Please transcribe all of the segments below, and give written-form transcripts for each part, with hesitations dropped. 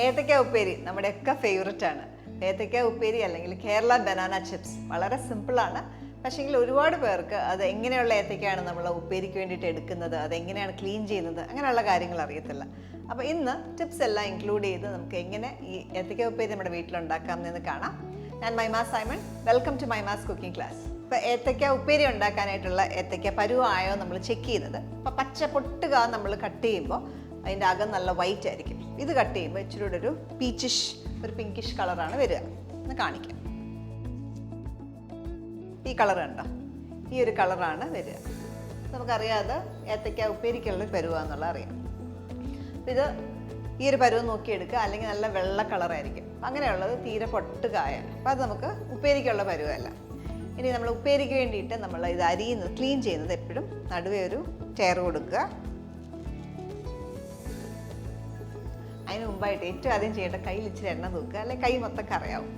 ഏത്തക്ക ഉപ്പേരി നമ്മുടെയൊക്കെ ഫേവററ്റ് ആണ്. ഏത്തക്ക ഉപ്പേരി അല്ലെങ്കിൽ കേരള ബനാന ചിപ്സ് വളരെ സിമ്പിളാണ്. പക്ഷേങ്കിൽ ഒരുപാട് പേർക്ക് അത് എങ്ങനെയുള്ള ഏത്തക്കയാണ് നമ്മൾ ഉപ്പേരിക്ക് വേണ്ടിയിട്ട് എടുക്കുന്നത്, അതെങ്ങനെയാണ് ക്ലീൻ ചെയ്യുന്നത്, അങ്ങനെയുള്ള കാര്യങ്ങൾ അറിയത്തില്ല. അപ്പോൾ ഇന്ന് ടിപ്സ് എല്ലാം ഇൻക്ലൂഡ് ചെയ്ത് നമുക്ക് എങ്ങനെ ഈ ഏത്തക്ക ഉപ്പേരി നമ്മുടെ വീട്ടിലുണ്ടാക്കാമെന്ന് കാണാം. ഞാൻ മൈമാസിമൺ, വെൽക്കം ടു മൈമാസ് കുക്കിംഗ് ക്ലാസ്. ഇപ്പോൾ ഏത്തക്ക ഉപ്പേരി ഉണ്ടാക്കാനായിട്ടുള്ള ഏത്തക്ക പരുവായോ നമ്മൾ ചെക്ക് ചെയ്യുന്നത്. അപ്പോൾ പച്ച പൊട്ടുക നമ്മൾ കട്ട് ചെയ്യുമ്പോൾ അതിൻ്റെ അകം നല്ല വൈറ്റ് ആയിരിക്കും. ഇത് കട്ട് ചെയ്യുമ്പോൾ ഇച്ചിരി കൂടെ ഒരു പീച്ചിഷ്, ഒരു പിങ്കിഷ് കളറാണ് വരിക. എന്ന് കാണിക്കാം. ഈ കളർ കണ്ടോ, ഈ ഒരു കളറാണ് വരിക. നമുക്കറിയാതെ ഏത്തക്ക ഉപ്പേരിക്കുള്ള പരുവാന്നുള്ളത് അറിയാം. ഇത് ഈ ഒരു പരുവ് നോക്കിയെടുക്കുക, അല്ലെങ്കിൽ നല്ല വെള്ള കളറായിരിക്കും. അങ്ങനെയുള്ളത് തീരെ പൊട്ടുകായ, അപ്പോൾ അത് നമുക്ക് ഉപ്പേരിക്കുള്ള പരുവല്ല. ഇനി നമ്മൾ ഉപ്പേരിക്ക് വേണ്ടിയിട്ട് നമ്മൾ ഇത് അരിയുന്നത്, ക്ലീൻ ചെയ്യുന്നത് എപ്പോഴും നടുവേ ഒരു ടയർ കൊടുക്കുക. അതിന് മുമ്പായിട്ട് ഏറ്റവും ആദ്യം ചെയ്യേണ്ട കയ്യിൽ ഇച്ചിരി എണ്ണ തൂക്കുക, അല്ലെങ്കിൽ കൈ മൊത്തം കറയാവും.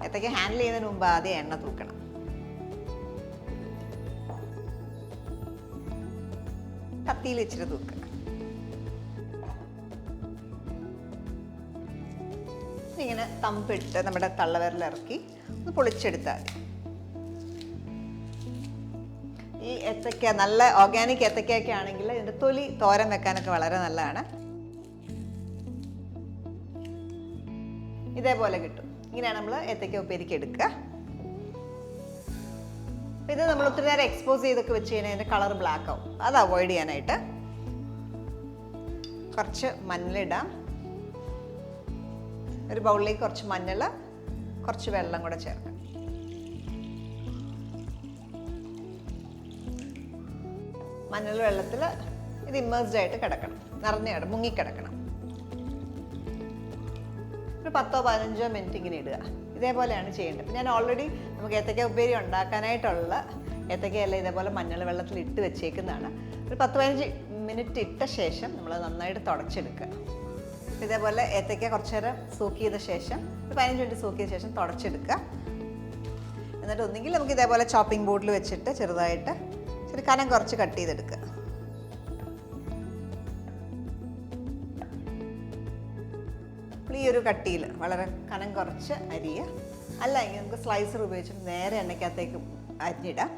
ഏത്തക്ക ഹാൻഡിൽ ചെയ്യുന്നതിന് മുമ്പ് ആദ്യം എണ്ണ തൂക്കണം. കത്തിയിൽ ഇച്ചിരി തൂക്കുക. ഇങ്ങനെ തമ്പിട്ട് നമ്മുടെ തള്ളവിരലിറക്കി ഒന്ന് പൊളിച്ചെടുത്താൽ മതി. ഈ ഏത്തക്ക നല്ല ഓർഗാനിക് ഏത്തക്കയൊക്കെ ആണെങ്കിൽ ഇതിൻ്റെ തൊലി തോരൻ വെക്കാനൊക്കെ വളരെ നല്ലതാണ്. ഇതേപോലെ കിട്ടും. ഇങ്ങനെയാണ് നമ്മൾ ഏത്തക്ക ഉപ്പേരിക്ക് എടുക്കുക. ഇത് നമ്മൾ ഒത്തിരി നേരം എക്സ്പോസ് ചെയ്തൊക്കെ വെച്ച് കഴിഞ്ഞാൽ അതിൻ്റെ കളർ ബ്ലാക്ക് ആവും. അത് അവോയ്ഡ് ചെയ്യാനായിട്ട് കുറച്ച് മഞ്ഞളിടാം. ഒരു ബൗളിലേക്ക് കുറച്ച് മഞ്ഞൾ, കുറച്ച് വെള്ളം കൂടെ ചേർക്കാം. മഞ്ഞൾ വെള്ളത്തിൽ ഇത് ഇമ്മേഴ്സ്ഡ് ആയിട്ട് കിടക്കണം, നിറഞ്ഞ് മുങ്ങിക്കിടക്കണം. ഒരു 10-15 മിനിറ്റ് ഇങ്ങനെ ഇടുക. ഇതേപോലെയാണ് ചെയ്യേണ്ടത്. ഞാൻ ഓൾറെഡി നമുക്ക് ഏത്തക്ക ഉപ്പേരി ഉണ്ടാക്കാനായിട്ടുള്ള ഏത്തക്കയെല്ലാം ഇതേപോലെ മഞ്ഞൾ വെള്ളത്തിൽ ഇട്ട് വെച്ചേക്കുന്നതാണ്. ഒരു 10-15 മിനിറ്റ് ഇട്ട ശേഷം നമ്മൾ നന്നായിട്ട് തുടച്ചെടുക്കുക. ഇതേപോലെ ഏത്തക്ക കുറച്ച് നേരം സോക്ക് ചെയ്ത ശേഷം, ഒരു 15 മിനിറ്റ് സോക്ക് ചെയ്ത ശേഷം തുടച്ചെടുക്കുക. എന്നിട്ട് ഒന്നുകിൽ നമുക്ക് ഇതേപോലെ ചോപ്പിംഗ് ബോർഡിൽ വെച്ചിട്ട് ചെറുതായിട്ട് ഇച്ചിരി കനം കുറച്ച് കട്ട് ചെയ്തെടുക്കുക. ഈ ഒരു കട്ടിയിൽ വളരെ കനം കുറച്ച് അരിയുക. അല്ലെങ്കിൽ നമുക്ക് സ്ലൈസർ ഉപയോഗിച്ചിട്ട് നേരെ എണ്ണയ്ക്കകത്തേക്ക് അരിഞ്ഞിടാം.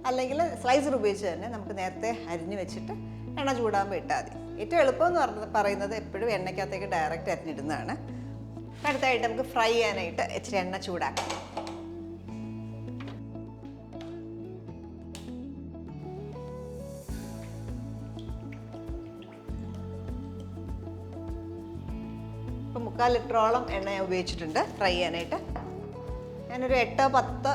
അല്ലെങ്കിൽ സ്ലൈസർ ഉപയോഗിച്ച് തന്നെ നമുക്ക് നേരത്തെ അരിഞ്ഞ് വെച്ചിട്ട് എണ്ണ ചൂടാകുമ്പോൾ ഇട്ടാൽ മതി. ഏറ്റവും എളുപ്പം എന്ന് പറയുന്നത് എപ്പോഴും എണ്ണയ്ക്കകത്തേക്ക് ഡയറക്റ്റ് അരിഞ്ഞിടുന്നതാണ്. അടുത്തായിട്ട് നമുക്ക് ഫ്രൈ ചെയ്യാനായിട്ട് ഇച്ചിരി എണ്ണ ചൂടാക്കാം. ഇപ്പം 3/4 ലിറ്ററോളം എണ്ണ ഞാൻ ഉപയോഗിച്ചിട്ടുണ്ട് ഫ്രൈ ചെയ്യാനായിട്ട്. ഞാനൊരു 8-10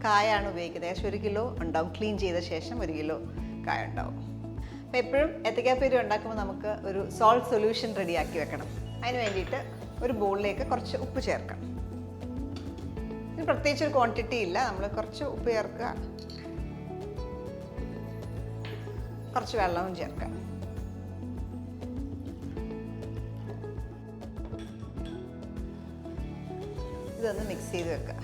കായാണ് ഉപയോഗിക്കുന്നത്. ഏകദേശം 1 കിലോ ഉണ്ടാവും. ക്ലീൻ ചെയ്ത ശേഷം 1 കിലോ കായ ഉണ്ടാവും. അപ്പോൾ എപ്പോഴും ഏത്തക്കാപ്പേരി ഉണ്ടാക്കുമ്പോൾ നമുക്ക് ഒരു സോൾട്ട് സൊല്യൂഷൻ റെഡിയാക്കി വെക്കണം. അതിന് വേണ്ടിയിട്ട് ഒരു ബൗളിലേക്ക് കുറച്ച് ഉപ്പ് ചേർക്കാം. ഇത് പ്രത്യേകിച്ച് ഒരു ക്വാണ്ടിറ്റി ഇല്ല. നമ്മൾ കുറച്ച് ഉപ്പ് ചേർക്കുക, കുറച്ച് വെള്ളവും ചേർക്കാം. ഇതൊന്ന് മിക്സ് ചെയ്ത് വെക്കുക.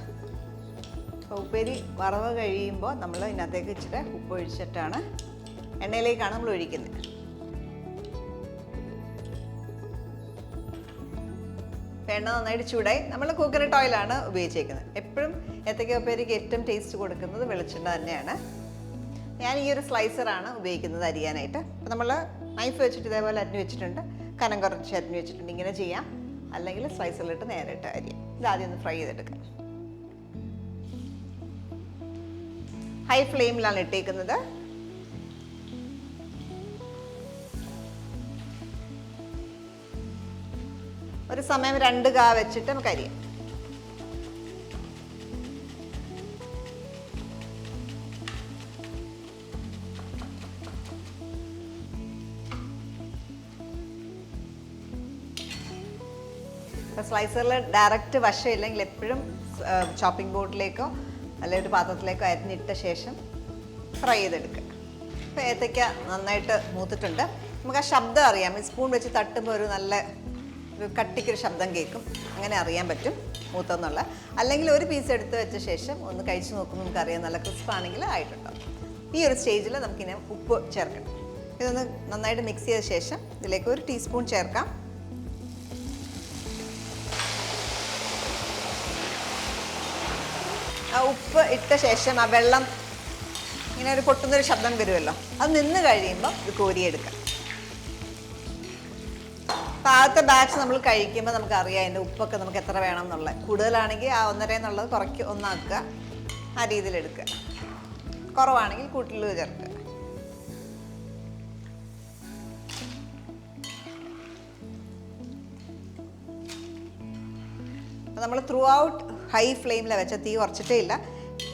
അപ്പോൾ ഉപ്പേരി വറവ് കഴിയുമ്പോൾ നമ്മൾ ഇതിനകത്തേക്ക് ഇച്ചിരി ഉപ്പ് ഒഴിച്ചിട്ടാണ് എണ്ണയിലേക്കാണ് നമ്മൾ ഒഴിക്കുന്നത്. എണ്ണ നന്നായിട്ട് ചൂടായി. നമ്മൾ കോക്കനട്ട് ഓയിലാണ് ഉപയോഗിച്ചേക്കുന്നത്. എപ്പോഴും ഏത്തക്ക ഉപ്പേരിക്ക് ഏറ്റവും ടേസ്റ്റ് കൊടുക്കുന്നത് വെളിച്ചെണ്ണ തന്നെയാണ്. ഞാൻ ഈ ഒരു സ്ലൈസറാണ് ഉപയോഗിക്കുന്നത് അരിയാനായിട്ട്. അപ്പോൾ നമ്മൾ നൈഫ് വെച്ചിട്ട് ഇതേപോലെ അരിഞ്ഞ് വെച്ചിട്ടുണ്ട്, കനം കുറച്ച് അരിഞ്ഞ് വെച്ചിട്ടുണ്ട്. ഇങ്ങനെ ചെയ്യാം, അല്ലെങ്കിൽ സ്ലൈസറിലിട്ട് നേരിട്ട് അരിയാം. ഇതാദ്യം ഒന്ന് ഫ്രൈ ചെയ്തെടുക്കാം. ഹൈ ഫ്ലെയിമിലാണ് ഇട്ടേക്കുന്നത്. ഒരു സമയം 2 കാ വെച്ചിട്ട് നമുക്ക് അരിയാം. സ്ലൈസറിൽ ഡയറക്റ്റ് വശമില്ലെങ്കിൽ എപ്പോഴും ചോപ്പിംഗ് ബോർഡിലേക്കോ അല്ലെങ്കിൽ ഒരു പാത്രത്തിലേക്കോ അരിഞ്ഞിട്ട ശേഷം ഫ്രൈ ചെയ്തെടുക്കുക. ഇപ്പോൾ ഏത്തയ്ക്ക നന്നായിട്ട് മൂത്തിട്ടുണ്ട്. നമുക്ക് ആ ശബ്ദം അറിയാം. ഈ സ്പൂൺ വെച്ച് തട്ടുമ്പോൾ ഒരു നല്ല കട്ടിക്കൊരു ശബ്ദം കേൾക്കും. അങ്ങനെ അറിയാൻ പറ്റും മൂത്തെന്നുള്ള. അല്ലെങ്കിൽ ഒരു പീസ് എടുത്ത് വെച്ച ശേഷം ഒന്ന് കഴിച്ച് നോക്കുമ്പോൾ നമുക്കറിയാം നല്ല ക്രിസ്പാണെങ്കിൽ ആയിട്ടുണ്ടാവും. ഈ ഒരു സ്റ്റേജിൽ നമുക്കിനി ഉപ്പ് ചേർക്കണം. ഇതൊന്ന് നന്നായിട്ട് മിക്സ് ചെയ്ത ശേഷം ഇതിലേക്ക് 1 ടീസ്പൂൺ ചേർക്കാം. ആ ഉപ്പ് ഇട്ട ശേഷം ആ വെള്ളം ഇങ്ങനെ ഒരു പൊട്ടുന്നൊരു ശബ്ദം വരുമല്ലോ, അത് നിന്ന് കഴിയുമ്പോൾ ഇത് കോരിയെടുക്കാം. അപ്പോൾ ആദ്യത്തെ ബാച്ച് നമ്മൾ കഴിക്കുമ്പോൾ നമുക്കറിയാം അതിൻ്റെ ഉപ്പൊക്കെ നമുക്ക് എത്ര വേണം എന്നുള്ളത്. കൂടുതലാണെങ്കിൽ ആ 1.5 എന്നുള്ളത് കുറയ്ക്ക് ഒന്നാക്കുക, ആ രീതിയിലെടുക്കുക. കുറവാണെങ്കിൽ കൂട്ടിൽ ചേർക്കുക. നമ്മൾ ത്രൂ ഔട്ട് ഹൈ ഫ്ലെയിമിൽ വെച്ച തീ കുറച്ചിട്ടേ ഇല്ല.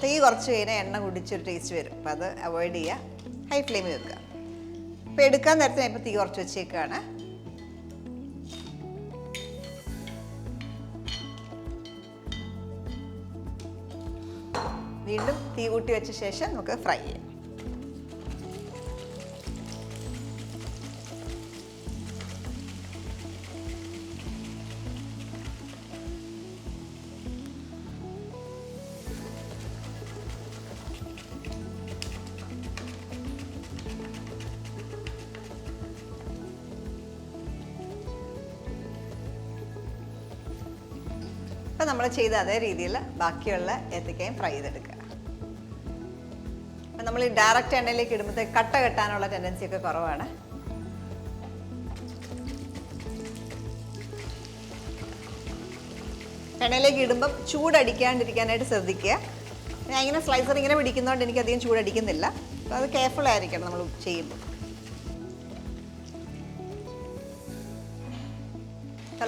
തീ കുറച്ച് കഴിഞ്ഞാൽ എണ്ണ കുടിച്ചൊരു ടേസ്റ്റ് വരും. അപ്പം അത് അവോയ്ഡ് ചെയ്യുക, ഹൈ ഫ്ലെയിമിൽ വെക്കുക. അപ്പോൾ എടുക്കാൻ നേരത്തെ ഞാൻ ഇപ്പോൾ തീ കുറച്ച് വെച്ചേക്കാണ്. വീണ്ടും തീ കൂട്ടി വെച്ച ശേഷം നമുക്ക് ഫ്രൈ ചെയ്യാം. അപ്പം നമ്മൾ ചെയ്ത അതേ രീതിയിൽ ബാക്കിയുള്ള ഏത്തക്കയും ഫ്രൈ ചെയ്തെടുക്കുക. അപ്പം നമ്മൾ ഈ ഡയറക്റ്റ് എണ്ണയിലേക്ക് ഇടുമ്പോഴത്തേക്ക് കട്ട കെട്ടാനുള്ള ടെൻഡൻസി ഒക്കെ കുറവാണ്. എണ്ണയിലേക്ക് ഇടുമ്പം ചൂടടിക്കാണ്ടിരിക്കാനായിട്ട് ശ്രദ്ധിക്കുക. ഞാൻ ഇങ്ങനെ സ്ലൈസർ ഇങ്ങനെ പിടിക്കുന്നതുകൊണ്ട് എനിക്കധികം ചൂടടിക്കുന്നില്ല. അപ്പോൾ അത് കെയർഫുൾ ആയിരിക്കണം നമ്മൾ ചെയ്യുമ്പോൾ.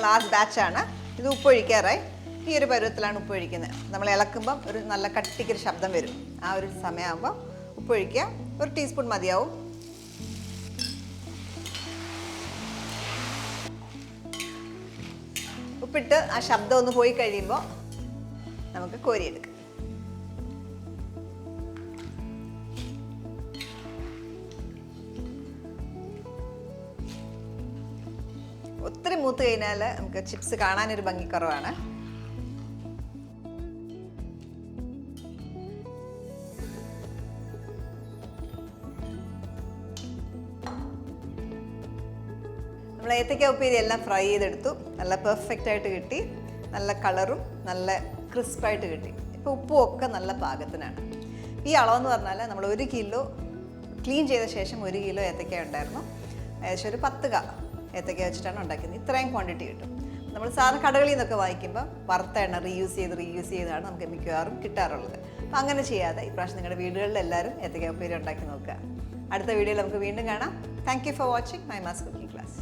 ലാസ്റ്റ് ബാച്ചാണ് ഇത്. ഉപ്പൊഴിക്കാറായി. ഈ ഒരു പരുവത്തിലാണ് ഉപ്പൊഴിക്കുന്നത്. നമ്മൾ ഇളക്കുമ്പം ഒരു നല്ല കട്ടിക്കൊരു ശബ്ദം വരും. ആ ഒരു സമയമാകുമ്പോൾ ഉപ്പൊഴിക്കുക. 1 ടീസ്പൂൺ മതിയാവും. ഉപ്പിട്ട് ആ ശബ്ദം ഒന്ന് പോയി കഴിയുമ്പോൾ നമുക്ക് കോരിയെടുക്കാം. ഒത്തിരി മൂത്ത് കഴിഞ്ഞാൽ നമുക്ക് ചിപ്സ് കാണാനൊരു ഭംഗിക്കുറവാണ്. നമ്മൾ ഏത്തക്ക ഉപ്പേരി എല്ലാം ഫ്രൈ ചെയ്തെടുത്തു. നല്ല പെർഫെക്റ്റ് ആയിട്ട് കിട്ടി. നല്ല കളറും നല്ല ക്രിസ്പായിട്ട് കിട്ടി. ഇപ്പോൾ ഉപ്പും ഒക്കെ നല്ല പാകത്തിനാണ്. ഈ അളവെന്ന് പറഞ്ഞാൽ നമ്മൾ 1 കിലോ ക്ലീൻ ചെയ്ത ശേഷം 1 കിലോ ഏത്തക്ക ഉണ്ടായിരുന്നു. ഏകദേശം ഒരു 10 ഏത്തക്ക വെച്ചിട്ടാണ് ഉണ്ടാക്കുന്നത്. ഇത്രയും ക്വാണ്ടിറ്റി കിട്ടും. നമ്മൾ സാധാരണ കടകളിൽ നിന്നൊക്കെ വാങ്ങിക്കുമ്പോൾ വറുത്ത എണ്ണ റീയൂസ് ചെയ്താണ് നമുക്ക് മിക്കവാറും കിട്ടാറുള്ളത്. അപ്പോൾ അങ്ങനെ ചെയ്യാതെ ഇപ്രാവശ്യം നിങ്ങളുടെ വീടുകളിൽ എല്ലാവരും ഏത്തക്ക ഉപ്പേരി ഉണ്ടാക്കി നോക്കുക. അടുത്ത വീഡിയോയിൽ നമുക്ക് വീണ്ടും കാണാം. Thank you for watching മൈമാസ് cooking class.